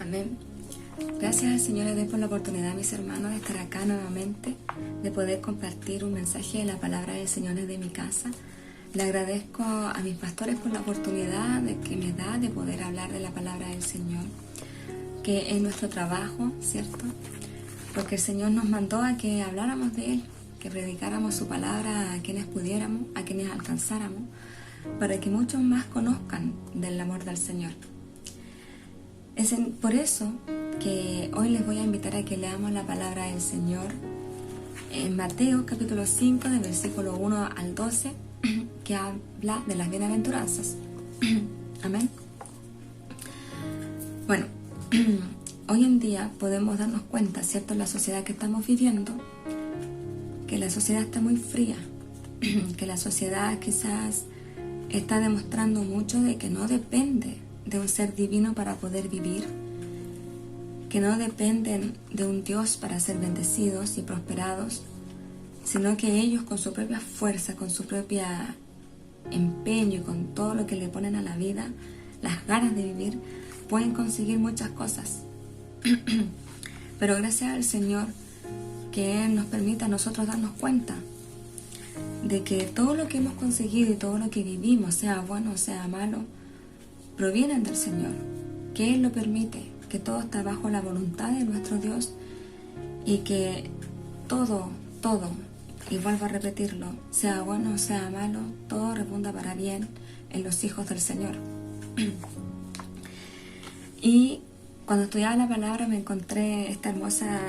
Amén. Gracias al Señor le doy por la oportunidad, mis hermanos, de estar acá nuevamente, de poder compartir un mensaje de la palabra del Señor desde mi casa. Le agradezco a mis pastores por la oportunidad que me da de poder hablar de la palabra del Señor, que es nuestro trabajo, ¿cierto? Porque el Señor nos mandó a que habláramos de Él, que predicáramos su palabra a quienes pudiéramos, a quienes alcanzáramos, para que muchos más conozcan del amor del Señor. Es por eso que hoy les voy a invitar a que leamos la palabra del Señor en Mateo capítulo 5, del versículo 1 al 12, que habla de las bienaventuranzas. Amén. Bueno, hoy en día podemos darnos cuenta, ¿cierto?, en la sociedad que estamos viviendo, que la sociedad está muy fría, que la sociedad quizás está demostrando mucho de que no depende de un ser divino para poder vivir, que no dependen de un Dios para ser bendecidos y prosperados, sino que ellos con su propia fuerza, con su propio empeño y con todo lo que le ponen a la vida, las ganas de vivir, pueden conseguir muchas cosas. Pero gracias al Señor que Él nos permite a nosotros darnos cuenta de que todo lo que hemos conseguido y todo lo que vivimos, sea bueno o sea malo, provienen del Señor, que Él lo permite, que todo está bajo la voluntad de nuestro Dios y que todo, y vuelvo a repetirlo, sea bueno o sea malo, todo redunda para bien en los hijos del Señor. Y cuando estudiaba la palabra me encontré esta hermosa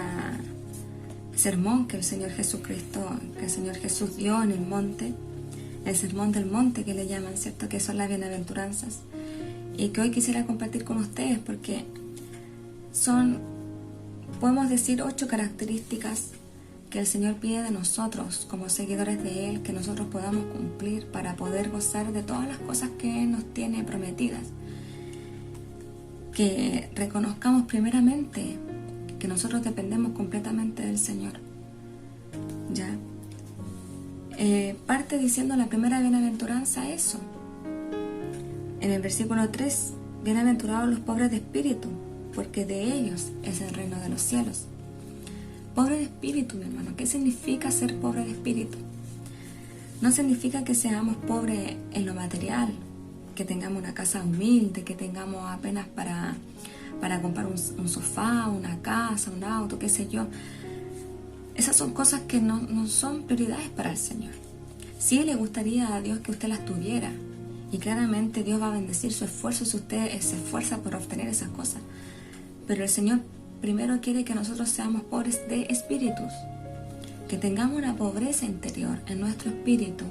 sermón que el Señor Jesucristo, que el Señor Jesús dio en el monte, el sermón del monte que le llaman, ¿cierto?, que son las bienaventuranzas, y que hoy quisiera compartir con ustedes porque son, podemos decir, 8 características que el Señor pide de nosotros como seguidores de Él, que nosotros podamos cumplir para poder gozar de todas las cosas que Él nos tiene prometidas. Que reconozcamos primeramente que nosotros dependemos completamente del Señor. ¿Ya? Parte diciendo la primera bienaventuranza eso. En el versículo 3, bienaventurados los pobres de espíritu, porque de ellos es el reino de los cielos. Pobre de espíritu, mi hermano. ¿Qué significa ser pobre de espíritu? No significa que seamos pobres en lo material, que tengamos una casa humilde, que tengamos apenas para comprar un sofá, una casa, un auto, qué sé yo. Esas son cosas que no son prioridades para el Señor. Sí le gustaría a Dios que usted las tuviera, y claramente Dios va a bendecir su esfuerzo si usted se esfuerza por obtener esas cosas. Pero el Señor primero quiere que nosotros seamos pobres de espíritus, que tengamos una pobreza interior en nuestro espíritu,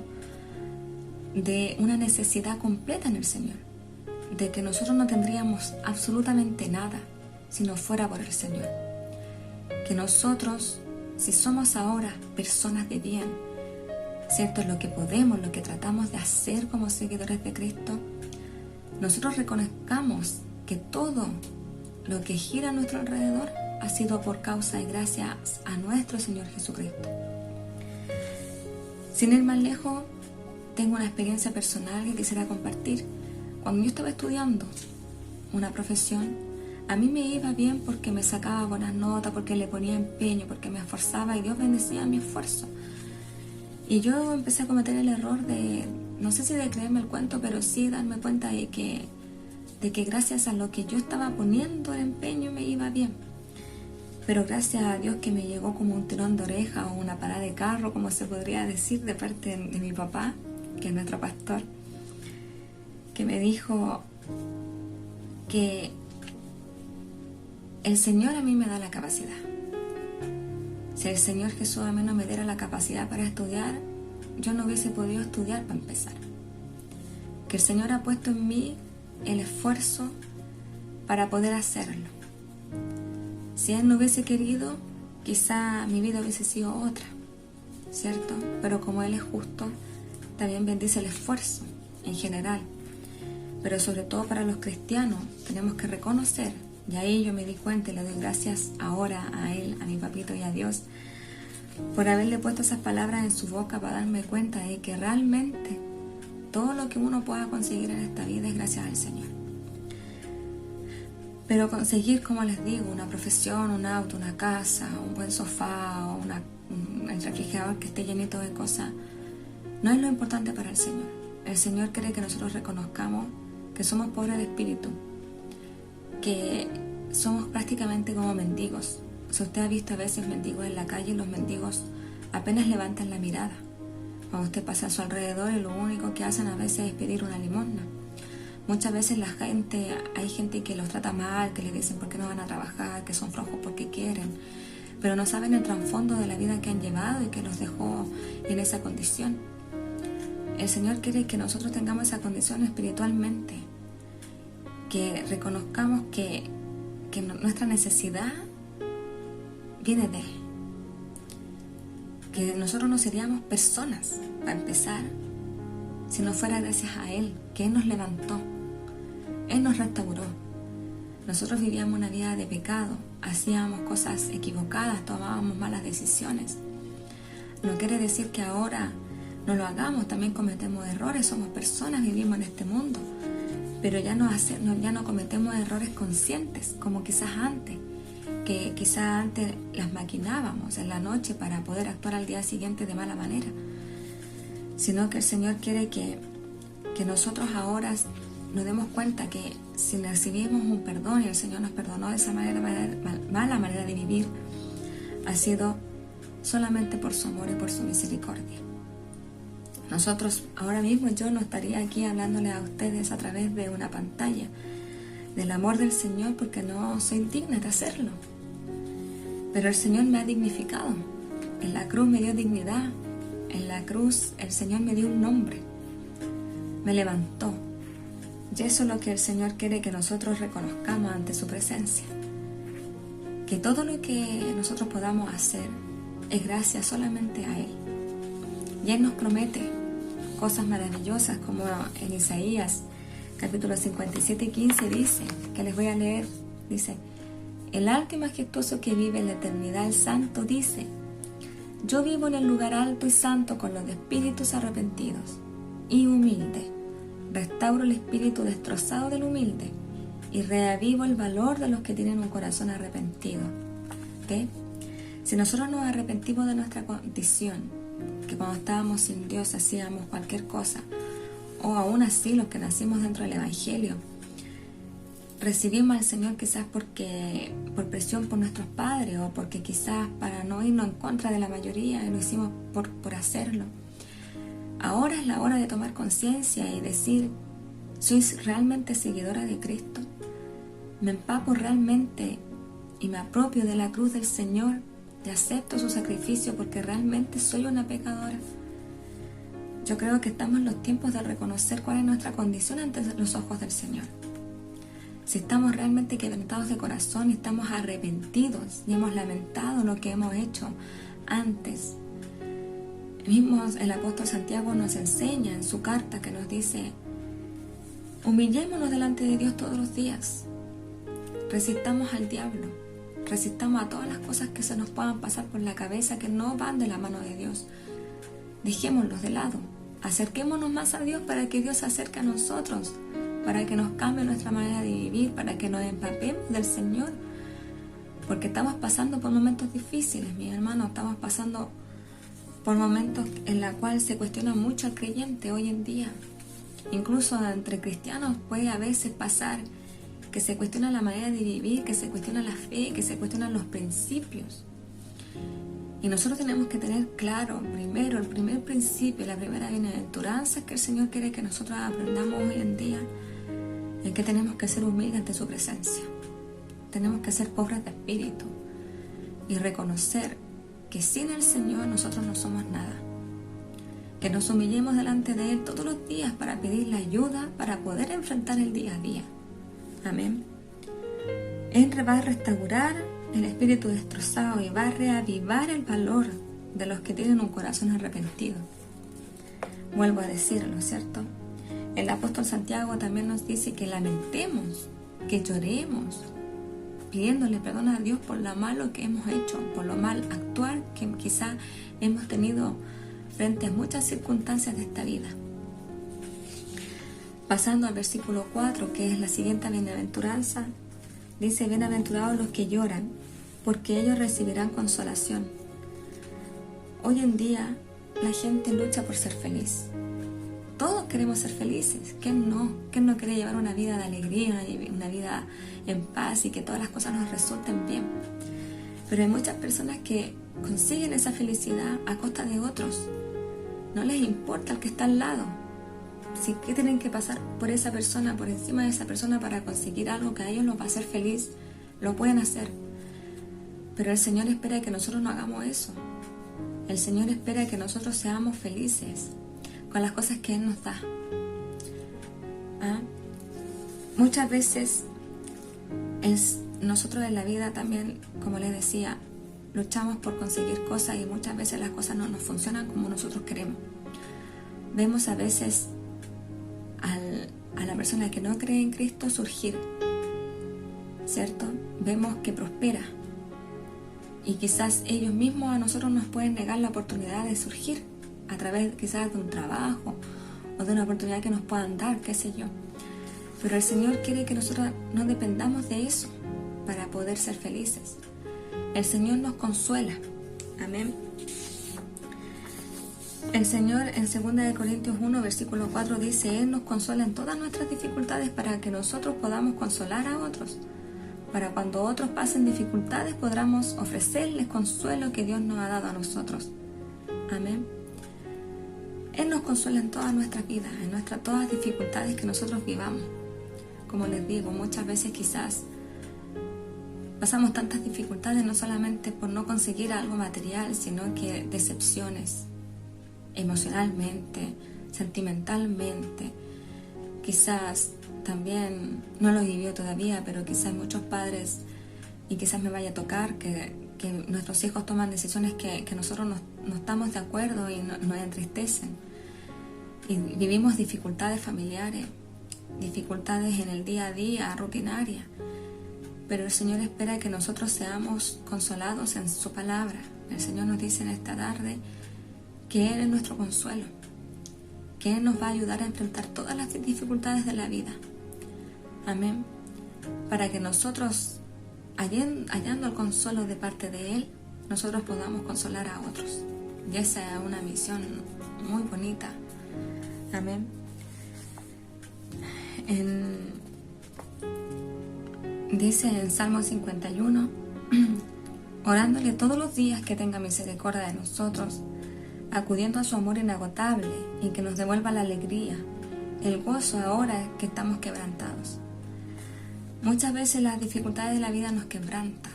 de una necesidad completa en el Señor, de que nosotros no tendríamos absolutamente nada si no fuera por el Señor. Que nosotros, si somos ahora personas de bien, ¿cierto?, lo que podemos, lo que tratamos de hacer como seguidores de Cristo, nosotros reconozcamos que todo lo que gira a nuestro alrededor ha sido por causa y gracias a nuestro Señor Jesucristo. Sin ir más lejos, tengo una experiencia personal que quisiera compartir. Cuando yo estaba estudiando una profesión, a mí me iba bien porque me sacaba buenas notas, porque le ponía empeño, porque me esforzaba y Dios bendecía mi esfuerzo. Y yo empecé a cometer el error de, no sé si de creerme el cuento, pero sí darme cuenta de que gracias a lo que yo estaba poniendo el empeño me iba bien. Pero gracias a Dios que me llegó como un tirón de oreja o una parada de carro, como se podría decir, de parte de mi papá, que es nuestro pastor, que me dijo que el Señor a mí me da la capacidad. Si el Señor Jesús a mí no me diera la capacidad para estudiar, yo no hubiese podido estudiar para empezar. Que el Señor ha puesto en mí el esfuerzo para poder hacerlo. Si Él no hubiese querido, quizá mi vida hubiese sido otra, ¿cierto? Pero como Él es justo, también bendice el esfuerzo en general. Pero sobre todo para los cristianos tenemos que reconocer, y ahí yo me di cuenta y le doy gracias ahora a Él, a mi papito y a Dios, por haberle puesto esas palabras en su boca para darme cuenta de que realmente todo lo que uno pueda conseguir en esta vida es gracias al Señor. Pero conseguir, como les digo, una profesión, un auto, una casa, un buen sofá o el refrigerador que esté llenito de cosas, no es lo importante para el Señor. El Señor quiere que nosotros reconozcamos que somos pobres de espíritu, que somos prácticamente como mendigos. Si usted ha visto a veces mendigos en la calle, los mendigos apenas levantan la mirada. Cuando usted pasa a su alrededor y lo único que hacen a veces es pedir una limosna. Muchas veces hay gente que los trata mal, que le dicen por qué no van a trabajar, que son flojos porque quieren, pero no saben el trasfondo de la vida que han llevado y que los dejó en esa condición. El Señor quiere que nosotros tengamos esa condición espiritualmente, que reconozcamos que nuestra necesidad viene de Él, que nosotros no seríamos personas, para empezar, si no fuera gracias a Él, que Él nos levantó, Él nos restauró. Nosotros vivíamos una vida de pecado, hacíamos cosas equivocadas, tomábamos malas decisiones. No quiere decir que ahora no lo hagamos, también cometemos errores, somos personas, vivimos en este mundo, pero ya no cometemos errores conscientes, como quizás antes, que quizás antes las maquinábamos en la noche para poder actuar al día siguiente de mala manera, sino que el Señor quiere que nosotros ahora nos demos cuenta que si recibimos un perdón y el Señor nos perdonó de esa mala manera de vivir, ha sido solamente por su amor y por su misericordia. Nosotros, ahora mismo yo no estaría aquí hablándoles a ustedes a través de una pantalla del amor del Señor porque no soy digna de hacerlo. Pero el Señor me ha dignificado. En la cruz me dio dignidad. En la cruz el Señor me dio un nombre. Me levantó. Y eso es lo que el Señor quiere que nosotros reconozcamos ante su presencia. Que todo lo que nosotros podamos hacer es gracias solamente a Él. Y Él nos promete cosas maravillosas, como en Isaías capítulo 57:15 dice, que les voy a leer, dice: el alto y majestuoso que vive en la eternidad, el santo, dice: yo vivo en el lugar alto y santo con los de espíritus arrepentidos y humilde. Restauro el espíritu destrozado del humilde y reavivo el valor de los que tienen un corazón arrepentido. ¿Okay? Si nosotros nos arrepentimos de nuestra condición, que cuando estábamos sin Dios hacíamos cualquier cosa, o aún así los que nacimos dentro del Evangelio, recibimos al Señor quizás por presión por nuestros padres, o porque quizás para no irnos en contra de la mayoría, y lo hicimos por hacerlo. Ahora es la hora de tomar conciencia y decir: ¿soy realmente seguidora de Cristo? ¿Me empapo realmente y me apropio de la cruz del Señor y acepto su sacrificio porque realmente soy una pecadora? Yo creo que estamos en los tiempos de reconocer cuál es nuestra condición ante los ojos del Señor. Si estamos realmente quebrantados de corazón y estamos arrepentidos y hemos lamentado lo que hemos hecho antes. Mismo el apóstol Santiago nos enseña en su carta que nos dice: humillémonos delante de Dios todos los días, resistamos al diablo, resistamos a todas las cosas que se nos puedan pasar por la cabeza que no van de la mano de Dios. Dejémoslos de lado, acerquémonos más a Dios para que Dios se acerque a nosotros, para que nos cambie nuestra manera de vivir, para que nos empapemos del Señor, porque estamos pasando por momentos difíciles, mis hermanos, estamos pasando por momentos en los cuales se cuestiona mucho al creyente hoy en día. Incluso entre cristianos puede a veces pasar que se cuestiona la manera de vivir, que se cuestiona la fe, que se cuestionan los principios. Y nosotros tenemos que tener claro, primero, el primer principio, la primera bienaventuranza que el Señor quiere que nosotros aprendamos hoy en día, es que tenemos que ser humildes ante su presencia. Tenemos que ser pobres de espíritu y reconocer que sin el Señor nosotros no somos nada. Que nos humillemos delante de Él todos los días para pedirle ayuda para poder enfrentar el día a día. Amén. Él va a restaurar el espíritu destrozado y va a reavivar el valor de los que tienen un corazón arrepentido. Vuelvo a decirlo, ¿cierto? El apóstol Santiago también nos dice que lamentemos, que lloremos, pidiéndole perdón a Dios por lo malo que hemos hecho, por lo mal actuar que quizá hemos tenido frente a muchas circunstancias de esta vida. Pasando al versículo 4, que es la siguiente bienaventuranza, Dice, bienaventurados los que lloran, porque ellos recibirán consolación. Hoy en día la gente lucha por ser feliz. Todos queremos ser felices. ¿Quién no? ¿Quién no quiere llevar una vida de alegría, una vida en paz y que todas las cosas nos resulten bien? Pero hay muchas personas que consiguen esa felicidad a costa de otros. No les importa el que está al lado. Si que tienen que pasar por esa persona, por encima de esa persona para conseguir algo que a ellos los va a hacer feliz, lo pueden hacer. Pero el Señor espera que nosotros no hagamos eso. El Señor espera que nosotros seamos felices con las cosas que Él nos da. ¿Ah? Muchas veces nosotros en la vida también, como les decía, luchamos por conseguir cosas y muchas veces las cosas no nos funcionan como nosotros queremos. Vemos a veces a la persona que no cree en Cristo surgir, ¿cierto? Vemos que prospera. Y quizás ellos mismos a nosotros nos pueden negar la oportunidad de surgir a través quizás de un trabajo o de una oportunidad que nos puedan dar, qué sé yo. Pero el Señor quiere que nosotros no dependamos de eso para poder ser felices. El Señor nos consuela. Amén. El Señor en 2 Corintios 1, versículo 4 dice, Él nos consuela en todas nuestras dificultades para que nosotros podamos consolar a otros. Para cuando otros pasen dificultades podamos ofrecerles consuelo que Dios nos ha dado a nosotros. Amén. Él nos consuela en todas nuestras vidas, en todas las dificultades que nosotros vivamos. Como les digo, muchas veces quizás pasamos tantas dificultades no solamente por no conseguir algo material, sino que decepciones emocionalmente, sentimentalmente. Quizás también no lo vivió todavía, pero quizás muchos padres, y quizás me vaya a tocar, que nuestros hijos toman decisiones que nosotros no estamos de acuerdo y nos entristecen. Y vivimos dificultades familiares, dificultades en el día a día, rutinarias. Pero el Señor espera que nosotros seamos consolados en su palabra. El Señor nos dice en esta tarde que Él es nuestro consuelo, que Él nos va a ayudar a enfrentar todas las dificultades de la vida. Amén. Para que nosotros, hallando el consuelo de parte de Él, nosotros podamos consolar a otros. Y esa es una misión muy bonita. Amén. Dice en Salmo 51, orándole todos los días que tenga misericordia de nosotros, acudiendo a su amor inagotable y que nos devuelva la alegría, el gozo ahora que estamos quebrantados. Muchas veces las dificultades de la vida nos quebrantan.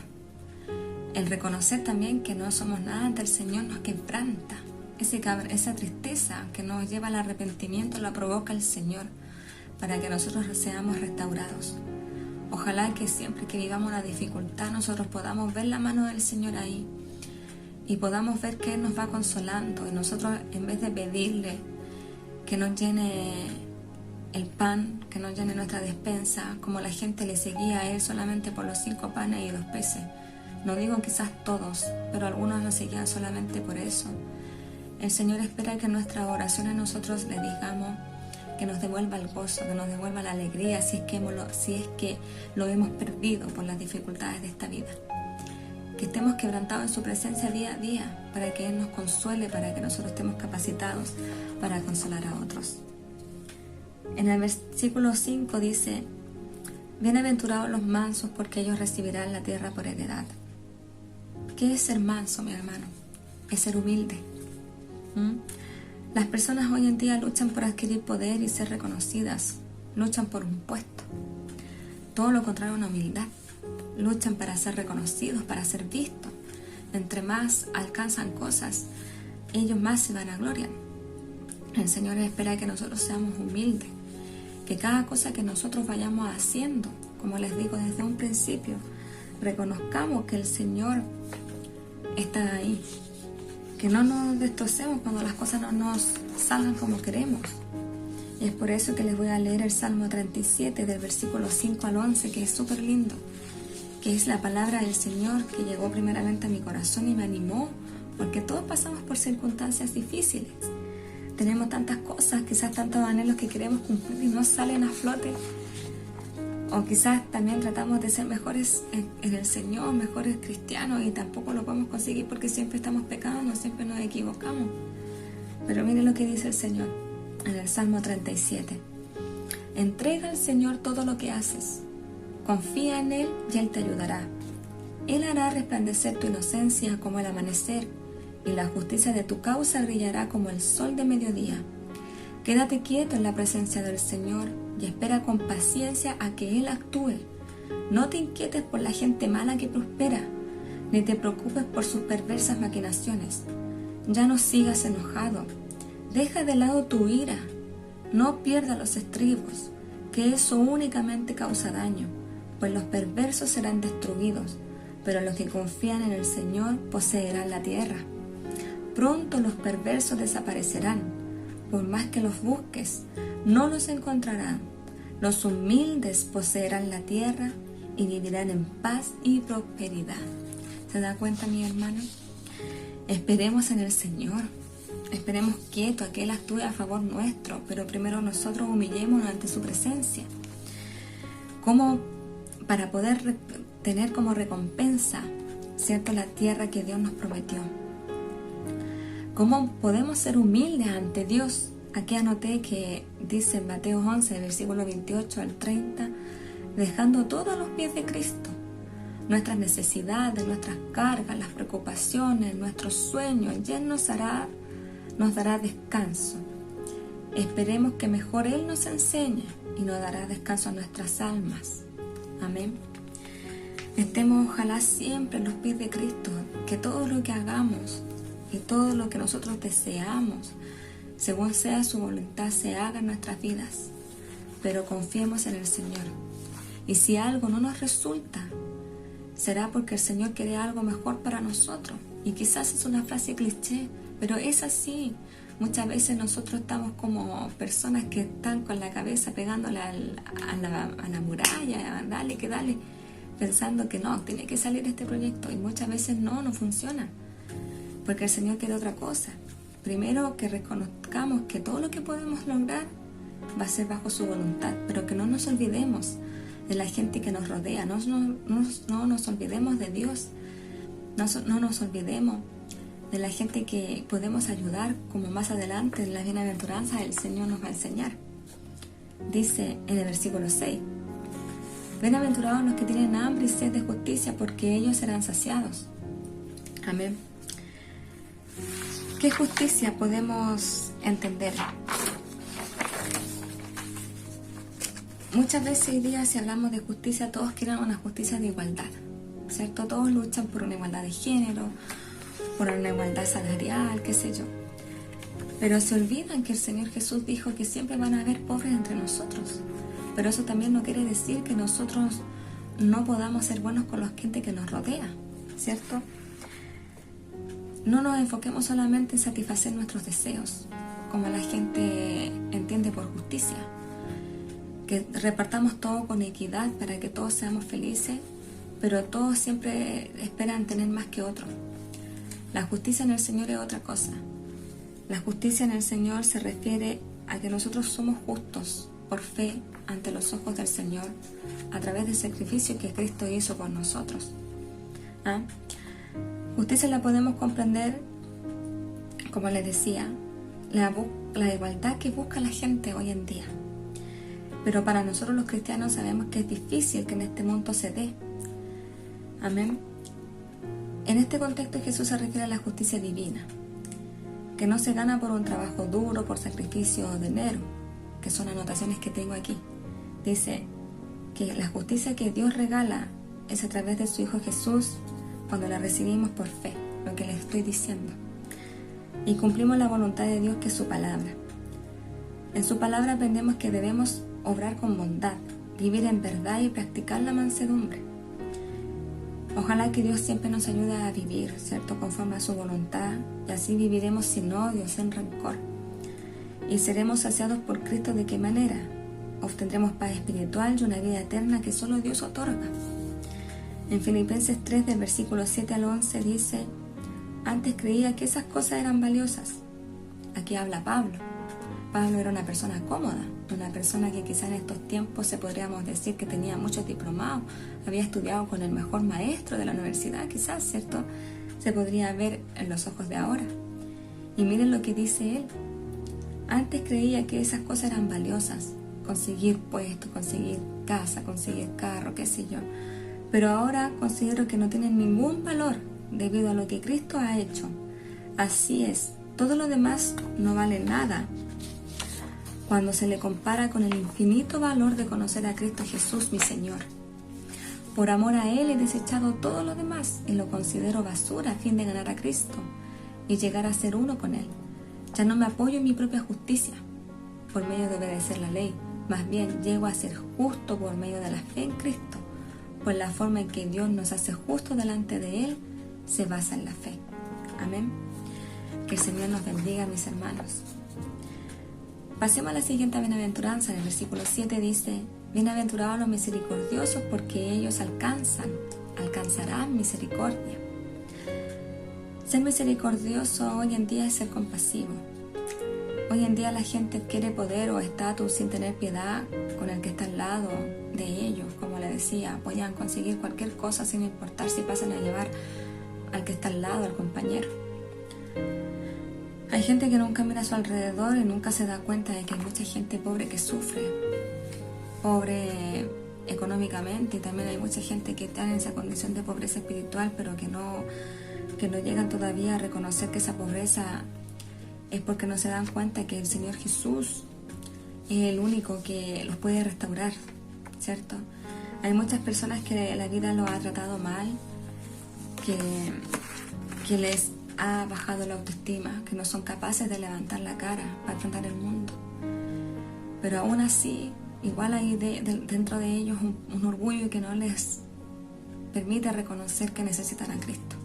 El reconocer también que no somos nada ante el Señor nos quebranta. Esa tristeza que nos lleva al arrepentimiento la provoca el Señor para que nosotros seamos restaurados. Ojalá que siempre que vivamos una dificultad nosotros podamos ver la mano del Señor ahí y podamos ver que Él nos va consolando, y nosotros, en vez de pedirle que nos llene el pan, que nos llene nuestra despensa, como la gente le seguía a Él solamente por los 5 panes y 2 peces. No digo quizás todos, pero algunos nos seguían solamente por eso. El Señor espera que en nuestra oración a nosotros le digamos que nos devuelva el gozo, que nos devuelva la alegría si es que lo hemos perdido por las dificultades de esta vida. Que estemos quebrantados en su presencia día a día, para que Él nos consuele, para que nosotros estemos capacitados para consolar a otros. En el versículo 5 dice, bienaventurados los mansos, porque ellos recibirán la tierra por heredad. ¿Qué es ser manso, mi hermano? Es ser humilde. Las personas hoy en día luchan por adquirir poder y ser reconocidas, luchan por un puesto. Todo lo contrario a una humildad. Luchan para ser reconocidos, para ser vistos. Entre más alcanzan cosas, ellos más se vanaglorian. El Señor espera que nosotros seamos humildes, que cada cosa que nosotros vayamos haciendo, como les digo desde un principio, reconozcamos que el Señor está ahí, que no nos destrocemos cuando las cosas no nos salgan como queremos. Y es por eso que les voy a leer el Salmo 37 del versículo 5 al 11, que es súper lindo, que es la palabra del Señor que llegó primeramente a mi corazón y me animó, porque todos pasamos por circunstancias difíciles. Tenemos tantas cosas, quizás tantos anhelos que queremos cumplir y no salen a flote. O quizás también tratamos de ser mejores en el Señor, mejores cristianos, y tampoco lo podemos conseguir porque siempre estamos pecando, siempre nos equivocamos. Pero miren lo que dice el Señor en el Salmo 37. Entrega al Señor todo lo que haces. Confía en Él y Él te ayudará. Él hará resplandecer tu inocencia como el amanecer, y la justicia de tu causa brillará como el sol de mediodía. Quédate quieto en la presencia del Señor y espera con paciencia a que Él actúe. No te inquietes por la gente mala que prospera, ni te preocupes por sus perversas maquinaciones. Ya no sigas enojado. Deja de lado tu ira. No pierdas los estribos, que eso únicamente causa daño, pues los perversos serán destruidos, pero los que confían en el Señor poseerán la tierra. Pronto los perversos desaparecerán. Por más que los busques, no los encontrarán. Los humildes poseerán la tierra y vivirán en paz y prosperidad. ¿Se da cuenta, mi hermano? Esperemos en el Señor. Esperemos quieto a que Él actúe a favor nuestro, pero primero nosotros humillémonos ante su presencia. Como para poder tener como recompensa, ¿cierto?, la tierra que Dios nos prometió. ¿Cómo podemos ser humildes ante Dios? Aquí anoté que dice en Mateo 11, versículo 28 al 30, dejando todo a los pies de Cristo. Nuestras necesidades, nuestras cargas, las preocupaciones, nuestros sueños, y Él nos dará descanso. Esperemos que mejor Él nos enseñe y nos dará descanso a nuestras almas. Amén. Estemos ojalá siempre en los pies de Cristo, que todo lo que hagamos y todo lo que nosotros deseamos, según sea su voluntad, se haga en nuestras vidas. Pero confiemos en el Señor. Y si algo no nos resulta, será porque el Señor quiere algo mejor para nosotros. Y quizás es una frase cliché, pero es así. Muchas veces nosotros estamos como personas que están con la cabeza pegándole a la muralla, dale, pensando que no, tiene que salir este proyecto. Y muchas veces no funciona. Porque el Señor quiere otra cosa. Primero, que reconozcamos que todo lo que podemos lograr va a ser bajo su voluntad, pero que no nos olvidemos de la gente que nos rodea, no nos olvidemos de Dios, no nos olvidemos de la gente que podemos ayudar, como más adelante en las bienaventuranzas el Señor nos va a enseñar. Dice en el versículo 6, bienaventurados los que tienen hambre y sed de justicia, porque ellos serán saciados. Amén. ¿Qué justicia podemos entender? Muchas veces hoy día, si hablamos de justicia, todos quieren una justicia de igualdad, ¿cierto? Todos luchan por una igualdad de género, por una igualdad salarial, qué sé yo. Pero se olvidan que el Señor Jesús dijo que siempre van a haber pobres entre nosotros. Pero eso también no quiere decir que nosotros no podamos ser buenos con la gente que nos rodea, ¿cierto? No nos enfoquemos solamente en satisfacer nuestros deseos, como la gente entiende por justicia. Que repartamos todo con equidad para que todos seamos felices, pero todos siempre esperan tener más que otros. La justicia en el Señor es otra cosa. La justicia en el Señor se refiere a que nosotros somos justos por fe ante los ojos del Señor a través del sacrificio que Cristo hizo por nosotros. Justicia la podemos comprender, como les decía, la igualdad que busca la gente hoy en día. Pero para nosotros los cristianos sabemos que es difícil que en este mundo se dé. Amén. En este contexto Jesús se refiere a la justicia divina, que no se gana por un trabajo duro, por sacrificio o dinero, que son anotaciones que tengo aquí. Dice que la justicia que Dios regala es a través de su Hijo Jesús, cuando la recibimos por fe, lo que les estoy diciendo, y cumplimos la voluntad de Dios, que es su palabra. En su palabra aprendemos que debemos obrar con bondad, vivir en verdad y practicar la mansedumbre. Ojalá que Dios siempre nos ayude a vivir, ¿cierto?, conforme a su voluntad, y así viviremos sin odio, sin rencor. Y seremos saciados por Cristo. ¿De qué manera? Obtendremos paz espiritual y una vida eterna que solo Dios otorga. En Filipenses 3, del versículo 7 al 11 dice: antes creía que esas cosas eran valiosas. Aquí habla Pablo. Pablo era una persona cómoda, una persona que quizá en estos tiempos se podríamos decir que tenía muchos diplomados, había estudiado con el mejor maestro de la universidad, quizás, ¿cierto? Se podría ver en los ojos de ahora. Y miren lo que dice él. Antes creía que esas cosas eran valiosas, conseguir puesto, conseguir casa, conseguir carro, qué sé yo. Pero ahora considero que no tienen ningún valor debido a lo que Cristo ha hecho. Así es, todo lo demás no vale nada cuando se le compara con el infinito valor de conocer a Cristo Jesús, mi Señor. Por amor a Él he desechado todo lo demás y lo considero basura a fin de ganar a Cristo y llegar a ser uno con Él. Ya no me apoyo en mi propia justicia por medio de obedecer la ley, más bien llego a ser justo por medio de la fe en Cristo, pues la forma en que Dios nos hace justos delante de Él se basa en la fe. Amén. Que el Señor nos bendiga, mis hermanos. Pasemos a la siguiente bienaventuranza. En el versículo 7 dice: bienaventurados los misericordiosos, porque ellos alcanzarán misericordia. Ser misericordioso hoy en día es ser compasivo. Hoy en día la gente quiere poder o estatus sin tener piedad con el que está al lado de ellos. Como le decía, podían conseguir cualquier cosa sin importar si pasan a llevar al que está al lado, al compañero. Hay gente que nunca mira a su alrededor y nunca se da cuenta de que hay mucha gente pobre que sufre, pobre económicamente, y también hay mucha gente que está en esa condición de pobreza espiritual, pero que no llegan todavía a reconocer que esa pobreza es porque no se dan cuenta que el Señor Jesús es el único que los puede restaurar, ¿cierto? Hay muchas personas que la vida los ha tratado mal, que les ha bajado la autoestima, que no son capaces de levantar la cara para enfrentar el mundo. Pero aún así, igual hay dentro de ellos un orgullo que no les permite reconocer que necesitan a Cristo.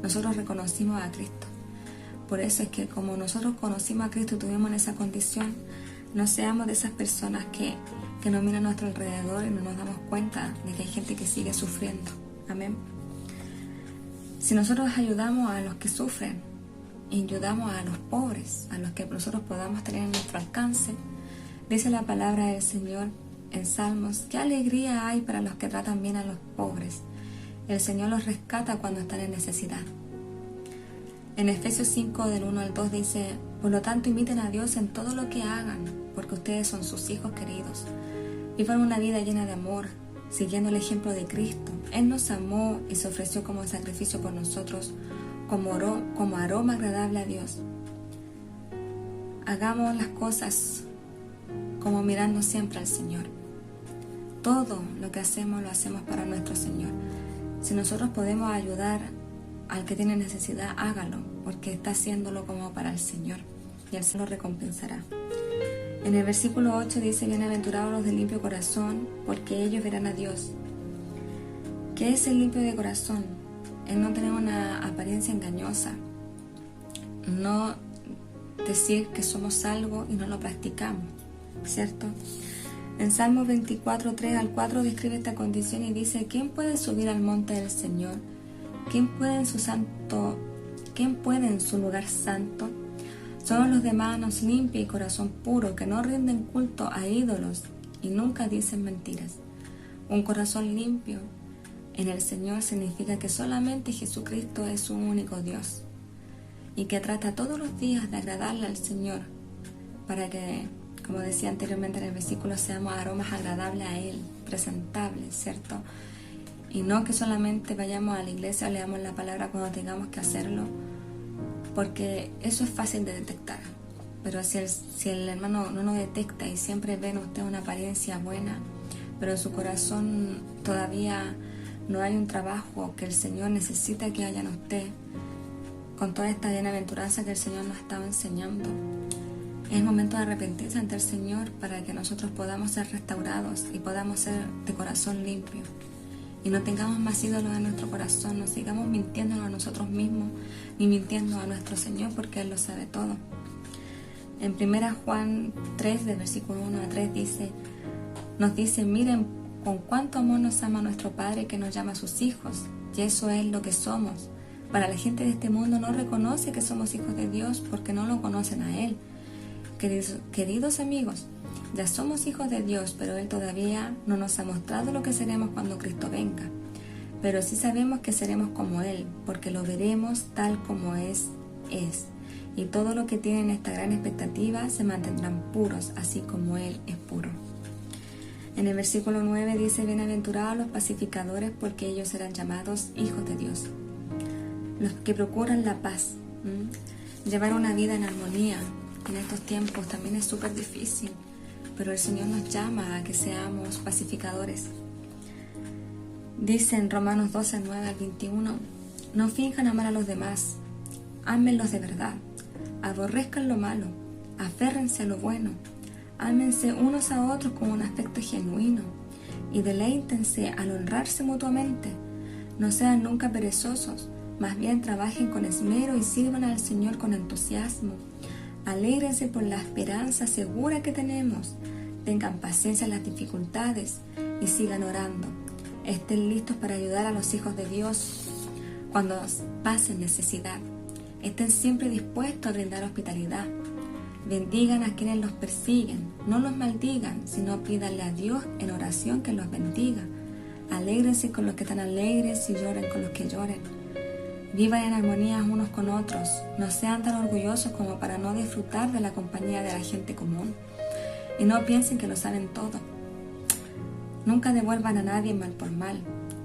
Nosotros reconocimos a Cristo. Por eso es que como nosotros conocimos a Cristo y tuvimos en esa condición, no seamos de esas personas que nos miran a nuestro alrededor y no nos damos cuenta de que hay gente que sigue sufriendo. Amén. Si nosotros ayudamos a los que sufren y ayudamos a los pobres, a los que nosotros podamos tener en nuestro alcance, dice la palabra del Señor en Salmos: qué alegría hay para los que tratan bien a los pobres. El Señor los rescata cuando están en necesidad. En Efesios 5, del 1 al 2 dice: por lo tanto imiten a Dios en todo lo que hagan, porque ustedes son sus hijos queridos. Vivan una vida llena de amor, siguiendo el ejemplo de Cristo. Él nos amó y se ofreció como sacrificio por nosotros, como aroma agradable a Dios. Hagamos las cosas como mirando siempre al Señor. Todo lo que hacemos lo hacemos para nuestro Señor. Si nosotros podemos ayudar al que tiene necesidad, hágalo, porque está haciéndolo como para el Señor, y Él se lo recompensará. En el versículo 8 dice: bienaventurados los de limpio corazón, porque ellos verán a Dios. ¿Qué es el limpio de corazón? Es no tener una apariencia engañosa, no decir que somos algo y no lo practicamos, ¿cierto? En Salmos 24, 3 al 4 describe esta condición y dice: ¿quién puede subir al monte del Señor? ¿Quién puede en su lugar santo? Son los de manos limpias y corazón puro, que no rinden culto a ídolos y nunca dicen mentiras. Un corazón limpio en el Señor significa que solamente Jesucristo es su único Dios y que trata todos los días de agradarle al Señor para que, como decía anteriormente en el versículo, seamos aromas agradables a Él, presentables, ¿cierto? Y no que solamente vayamos a la iglesia o leamos la palabra cuando tengamos que hacerlo, porque eso es fácil de detectar. Pero si el hermano no lo detecta y siempre ve en usted una apariencia buena, pero en su corazón todavía no hay un trabajo que el Señor necesita que haya en usted, con toda esta bienaventuranza que el Señor nos ha estado enseñando, es momento de arrepentirse ante el Señor para que nosotros podamos ser restaurados y podamos ser de corazón limpio. Y no tengamos más ídolos en nuestro corazón, no sigamos mintiéndonos a nosotros mismos ni mintiendo a nuestro Señor, porque Él lo sabe todo. En 1 Juan 3, del versículo 1 a 3 nos dice: miren con cuánto amor nos ama nuestro Padre, que nos llama a sus hijos, y eso es lo que somos. Para la gente de este mundo no reconoce que somos hijos de Dios porque no lo conocen a Él. Queridos amigos, ya somos hijos de Dios, pero Él todavía no nos ha mostrado lo que seremos cuando Cristo venga. Pero sí sabemos que seremos como Él, porque lo veremos tal como es. Y todo lo que tienen esta gran expectativa se mantendrán puros, así como Él es puro. En el versículo 9 dice: bienaventurados los pacificadores, porque ellos serán llamados hijos de Dios. Los que procuran la paz, llevar una vida en armonía en estos tiempos también es súper difícil, pero el Señor nos llama a que seamos pacificadores. Dice en Romanos 12, 9 al 21: no finjan amar a los demás, ámenlos de verdad, aborrezcan lo malo, aférrense a lo bueno, ámense unos a otros con un afecto genuino y deleítense al honrarse mutuamente. No sean nunca perezosos, más bien trabajen con esmero y sirvan al Señor con entusiasmo. Alégrense por la esperanza segura que tenemos, tengan paciencia en las dificultades y sigan orando. Estén listos para ayudar a los hijos de Dios cuando pasen necesidad. Estén siempre dispuestos a brindar hospitalidad. Bendigan a quienes los persiguen, no los maldigan, sino pídanle a Dios en oración que los bendiga. Alégrense con los que están alegres y lloren con los que lloren. Vivan en armonía unos con otros, no sean tan orgullosos como para no disfrutar de la compañía de la gente común. Y no piensen que lo saben todo. Nunca devuelvan a nadie mal por mal.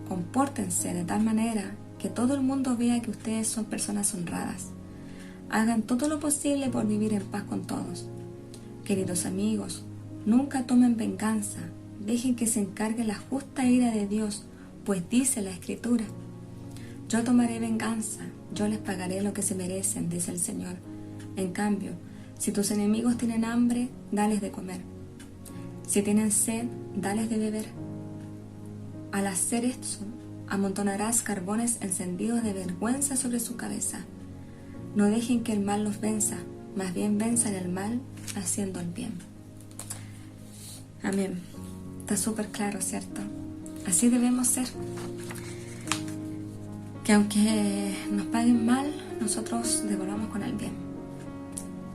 Compórtense de tal manera que todo el mundo vea que ustedes son personas honradas. Hagan todo lo posible por vivir en paz con todos. Queridos amigos, nunca tomen venganza. Dejen que se encargue la justa ira de Dios, pues dice la Escritura: yo tomaré venganza, yo les pagaré lo que se merecen, dice el Señor. En cambio, si tus enemigos tienen hambre, dales de comer. Si tienen sed, dales de beber. Al hacer esto, amontonarás carbones encendidos de vergüenza sobre su cabeza. No dejen que el mal los venza, más bien venzan el mal haciendo el bien. Amén. Está súper claro, ¿cierto? Así debemos ser. Que aunque nos paguen mal, nosotros devolvamos con el bien.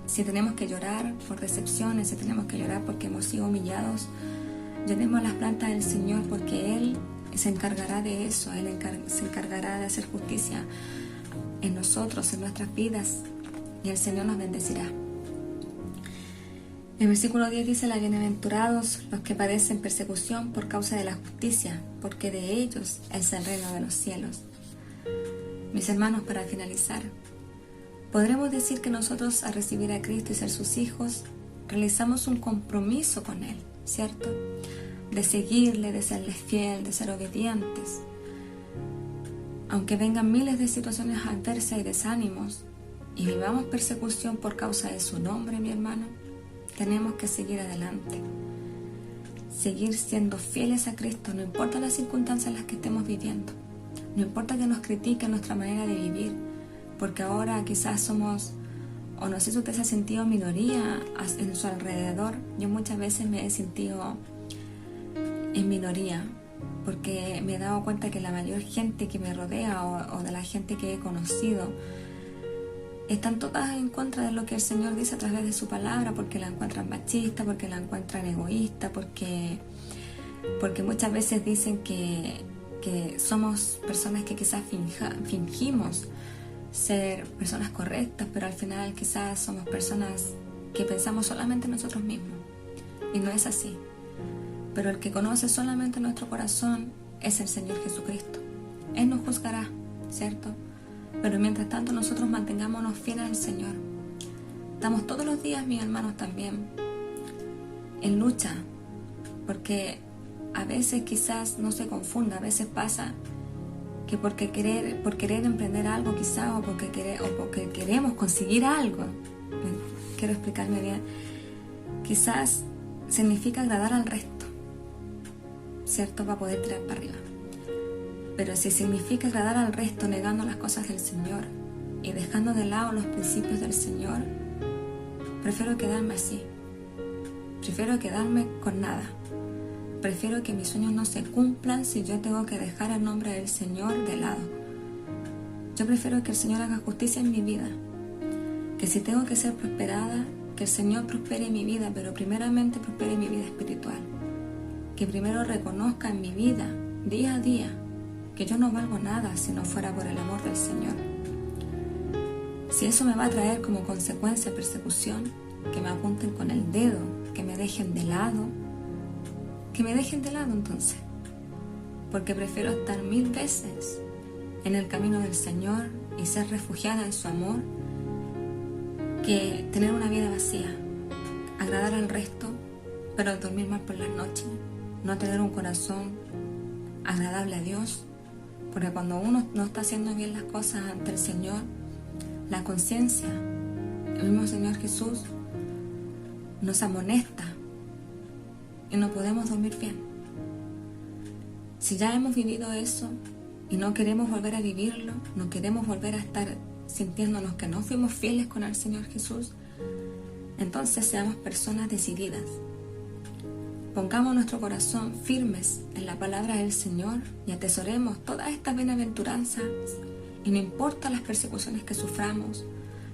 Si tenemos que llorar por decepciones, si tenemos que llorar porque hemos sido humillados, lloremos las plantas del Señor, porque Él se encargará de eso. Él se encargará de hacer justicia en nosotros, en nuestras vidas, y el Señor nos bendecirá. El versículo 10 dice: bienaventurados los que padecen persecución por causa de la justicia, porque de ellos es el reino de los cielos. Mis hermanos, para finalizar, podremos decir que nosotros, al recibir a Cristo y ser sus hijos, realizamos un compromiso con Él, ¿cierto? De seguirle, de serle fiel, de ser obedientes. Aunque vengan miles de situaciones adversas y desánimos, y vivamos persecución por causa de su nombre, mi hermano, tenemos que seguir adelante. Seguir siendo fieles a Cristo, no importa las circunstancias en las que estemos viviendo. No importa que nos critiquen nuestra manera de vivir, porque ahora quizás somos, o no sé si usted se ha sentido minoría en su alrededor. Yo muchas veces me he sentido en minoría, porque me he dado cuenta que la mayor gente que me rodea o de la gente que he conocido están todas en contra de lo que el Señor dice a través de su palabra, porque la encuentran machista, porque la encuentran egoísta, porque muchas veces dicen que somos personas que quizás fingimos ser personas correctas, pero al final quizás somos personas que pensamos solamente en nosotros mismos, y no es así. Pero el que conoce solamente nuestro corazón es el Señor Jesucristo. Él nos juzgará, ¿cierto? Pero mientras tanto nosotros mantengámonos fieles al Señor. Estamos todos los días, mis hermanos, también en lucha, porque a veces quizás no se confunda, a veces pasa que por querer emprender algo quizás, o porque queremos conseguir algo, quiero explicarme bien, quizás significa agradar al resto, ¿cierto? Para poder tirar para arriba. Pero si significa agradar al resto negando las cosas del Señor y dejando de lado los principios del Señor, prefiero quedarme así. Prefiero quedarme con nada. Prefiero que mis sueños no se cumplan si yo tengo que dejar el nombre del Señor de lado. Yo prefiero que el Señor haga justicia en mi vida. Que si tengo que ser prosperada, que el Señor prospere mi vida, pero primeramente prospere mi vida espiritual. Que primero reconozca en mi vida, día a día, que yo no valgo nada si no fuera por el amor del Señor. Si eso me va a traer como consecuencia persecución, que me apunten con el dedo, que me dejen de lado, entonces. Porque prefiero estar 1000 veces en el camino del Señor y ser refugiada en su amor, que tener una vida vacía, agradar al resto, pero dormir mal por las noches, no tener un corazón agradable a Dios. Porque cuando uno no está haciendo bien las cosas ante el Señor, la conciencia, el mismo Señor Jesús, nos amonesta y no podemos dormir bien. Si ya hemos vivido eso y no queremos volver a vivirlo, no queremos volver a estar sintiéndonos que no fuimos fieles con el Señor Jesús, entonces seamos personas decididas. Pongamos nuestro corazón firmes en la palabra del Señor y atesoremos todas estas bienaventuranzas. Y no importa las persecuciones que suframos,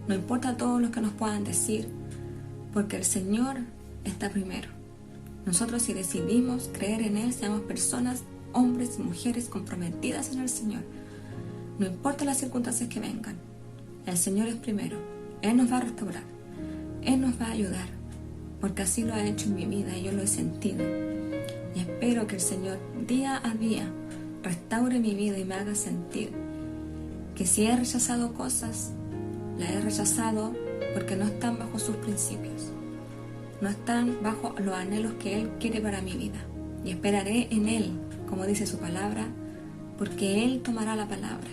no importa todo lo que nos puedan decir, porque el Señor está primero. Nosotros, si decidimos creer en Él, seamos personas, hombres y mujeres comprometidas en el Señor. No importa las circunstancias que vengan, el Señor es primero. Él nos va a restaurar, Él nos va a ayudar, porque así lo ha hecho en mi vida y yo lo he sentido. Y espero que el Señor día a día restaure mi vida y me haga sentir que si he rechazado cosas, las he rechazado porque no están bajo sus principios, no están bajo los anhelos que Él quiere para mi vida. Y esperaré en Él, como dice su palabra, porque Él tomará la palabra.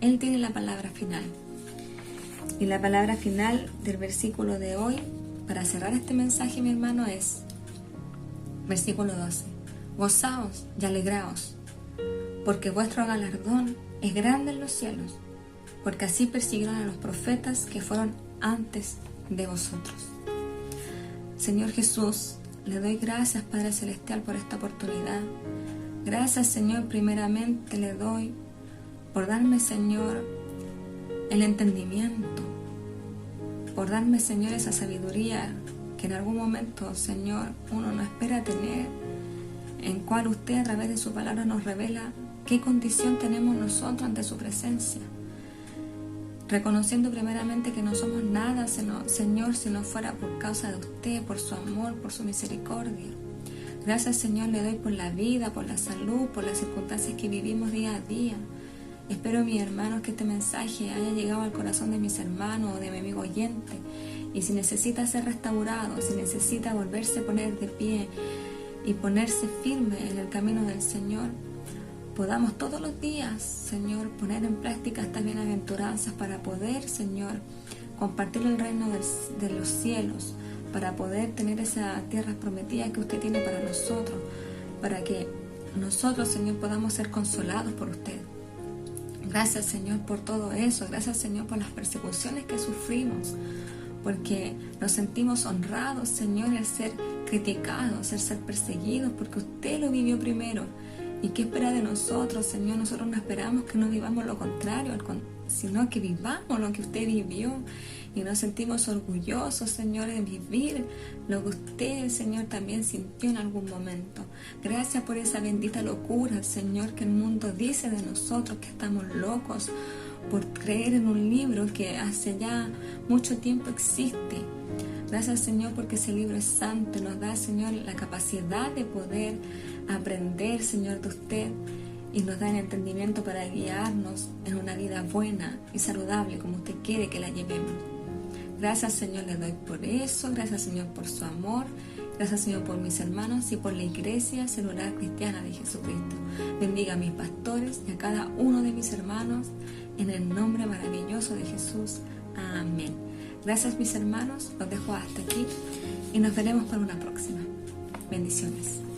Él tiene la palabra final. Y la palabra final del versículo de hoy, para cerrar este mensaje, mi hermano, es versículo 12. Gozaos y alegraos, porque vuestro galardón es grande en los cielos, porque así persiguieron a los profetas que fueron antes de vosotros. Señor Jesús, le doy gracias, Padre Celestial, por esta oportunidad. Gracias, Señor, primeramente le doy por darme, Señor, el entendimiento, por darme, Señor, esa sabiduría que en algún momento, Señor, uno no espera tener, en cual usted a través de su palabra nos revela qué condición tenemos nosotros ante su presencia. Reconociendo primeramente que no somos nada, Señor, si no fuera por causa de usted, por su amor, por su misericordia. Gracias, Señor, le doy por la vida, por la salud, por las circunstancias que vivimos día a día. Espero, mis hermanos, que este mensaje haya llegado al corazón de mis hermanos o de mi amigo oyente. Y si necesita ser restaurado, si necesita volverse a poner de pie y ponerse firme en el camino del Señor, podamos todos los días, Señor, poner en práctica estas bienaventuranzas para poder, Señor, compartir el reino de los cielos, para poder tener esa tierra prometida que usted tiene para nosotros, para que nosotros, Señor, podamos ser consolados por usted. Gracias, Señor, por todo eso. Gracias, Señor, por las persecuciones que sufrimos, porque nos sentimos honrados, Señor, el ser criticados, el ser perseguidos, porque usted lo vivió primero. ¿Y qué espera de nosotros, Señor? Nosotros no esperamos que no vivamos lo contrario, sino que vivamos lo que usted vivió. Y nos sentimos orgullosos, Señor, de vivir lo que usted, Señor, también sintió en algún momento. Gracias por esa bendita locura, Señor, que el mundo dice de nosotros, que estamos locos por creer en un libro que hace ya mucho tiempo existe. Gracias, Señor, porque ese libro es santo, nos da, Señor, la capacidad de poder aprender, Señor, de usted, y nos da el entendimiento para guiarnos en una vida buena y saludable como usted quiere que la llevemos. Gracias, Señor, le doy por eso. Gracias, Señor, por su amor. Gracias, Señor, por mis hermanos y por la Iglesia Celular Cristiana de Jesucristo. Bendiga a mis pastores y a cada uno de mis hermanos en el nombre maravilloso de Jesús. Amén. Gracias, mis hermanos. Los dejo hasta aquí y nos veremos para una próxima. Bendiciones.